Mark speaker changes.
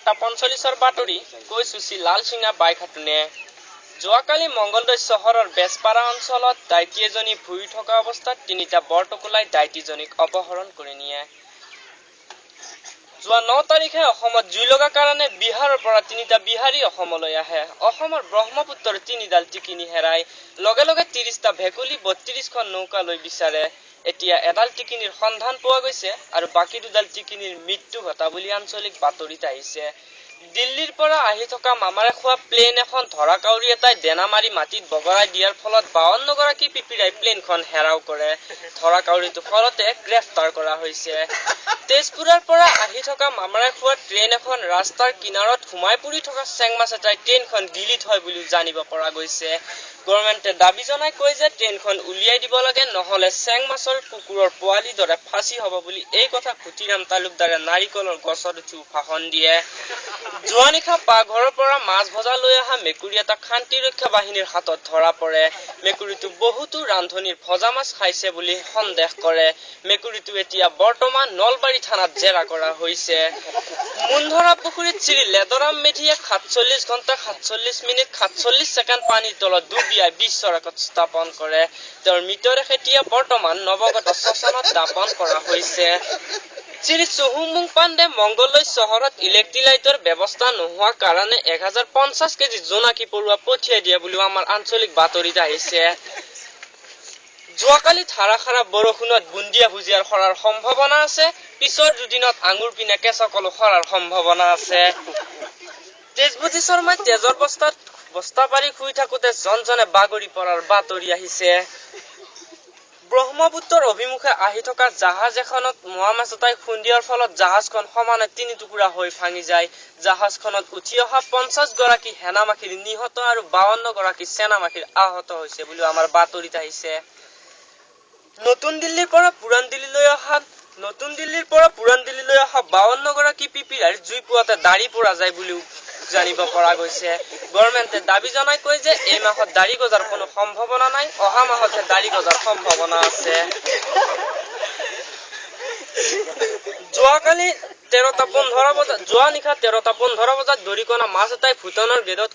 Speaker 1: 8:45 বাতৰি কৈছুচি লালচিঙা বাইক হাতুনে যোৱাকালি মংগলদৈ চহৰৰ বেজপাৰা অঞ্চলত দাইটি এজনী ভুৰি থকা অৱস্থাত তিনিটা বৰটকুলাই দাইটিজনীক অপহৰণ কৰি নিয়ে। যোৱা 9 তাৰিখে অসমত জুই লগা কাৰণে বিহাৰৰ পৰা তিনিটা বিহাৰী অসমলৈ আহে। অসমৰ ব্ৰহ্মপুত্ৰৰ তিনিডাল টিকিনি হেৰাই লগে লগে 30টা ভেকুলী 32খন নৌকা লৈ বিচাৰে। এতিয়া এডাল টিকিনিৰ সন্ধান পোৱা গৈছে আৰু বাকি দুডাল টিকিনিৰ মৃত্যু ঘটা বুলি আঞ্চলিক বাতৰিত আহিছে। দিল্লীৰ পৰা আহি থকা মামাৰে খোৱা প্লেন এখন ধৰাকাউৰী এটাই দেনা মাৰি মাটিত বগৰাই দিয়াৰ ফলত 52 গৰাকী পিপিৰাই প্লেনখন হেৰাও কৰে। ধৰাকাউৰীটো ফলতে গ্ৰেফতাৰ কৰা হৈছে। তেজপুৰৰ পৰা আহি থকা মামাৰে খোৱা ট্ৰেইন এখন ৰাস্তাৰ কিনাৰত সোমাই পৰি থকা চেংমাছ এটাই ট্ৰেইনখন গিলি থয় বুলি জানিব পৰা গৈছে। গভৰ্ণমেণ্টে দাবী জনাই কয় যে ট্ৰেইনখন উলিয়াই দিব লাগে, নহলে চেংমাছৰ কুকুৰৰ পোৱালিৰ দৰে ফাঁচি হ'ব বুলি এই কথা খুটিৰাম তালুকদাৰে নাৰিকলৰ গছত উঠি ভাষণ দিয়ে। যোৱা নিশা পাকঘৰৰ পৰা মাছ ভজা লৈ অহা মেকুৰী এটা শান্তিৰক্ষা বাহিনীৰ হাতত ধৰা পৰে। মেকুৰীটো বহুতো ৰান্ধনীৰ ভজা মাছ খাইছে বুলি সন্দেহ কৰে। মেকুৰীটো এতিয়া বৰ্তমান নলবাৰী থানাত জেৰা কৰা হৈছে। মুন্ধৰা পুখুৰীত শ্ৰী লেদৰাম মেধিয়ে 47 ঘণ্টা 47 মিনিট 47 ছেকেণ্ড পানীৰ তলত ডুবিয়াই বিশ্বৰ ৰেকৰ্ড স্থাপন কৰে। তেওঁৰ মৃতদেহ এতিয়া বৰ্তমান নৱগত শ্মশানত দাপন কৰা হৈছে। শ্ৰী চুহুংমুং পাণ্ডে মংগলদৈ চহৰত ইলেক্ট্ৰিক লাইটৰ ব্যৱস্থা নোহোৱা কাৰণে 1050 কেজি জোনাকী পৰুৱা পঠিয়াই দিয়া বুলিও আমাৰ আঞ্চলিক বাতৰিত আহিছে। যোৱাকালি ধাৰাসাৰা বৰষুণত বুন্দিয়া ভুজিয়াৰ সৰাৰ সম্ভাৱনা আছে। পিছৰ দুদিনত আঙুৰ পিনে কেঁচা কলো সৰাৰ সম্ভাৱনা আছে। তেজবতী শৰ্মাই তেজৰ বস্তা পাৰি শুই থাকোতে জনজনে বাগৰি পৰাৰ বাতৰি আহিছে। ব্ৰহ্মপুত্ৰৰ অভিমুখে আহি থকা জাহাজ এখনত মোৱা মাছ এটাই খুন্দিয়াৰ ফলত জাহাজখন সমানে 3 টুকুৰা হৈ ভাঙি যায়। জাহাজখনত উঠি অহা 50 গৰাকী সেনামাখীৰ নিহত আৰু 52 গৰাকী সেনামাখীৰ আহত হৈছে বুলি আমাৰ বাতৰিত আহিছে। নতুন দিল্লীৰ পৰা পুৰাণ দিল্লীলৈ অহা 52 গৰাকী পিপিৰাইৰ জুই পোৱাতে দাড়ি পৰা যায় বুলিও জানিব পৰা গৈছে। গভৰ্ণমেণ্টে দাবী জনাই কয় যে এই মাহত দাড়ি গজাৰ কোনো সম্ভাৱনা নাই, অহা মাহতহে দাড়ি গজাৰ সম্ভাৱনা আছে। যোৱা নিশা 13টা 15 বজাত দৰিকণা মাছ এটাই ভূটানৰ গেটত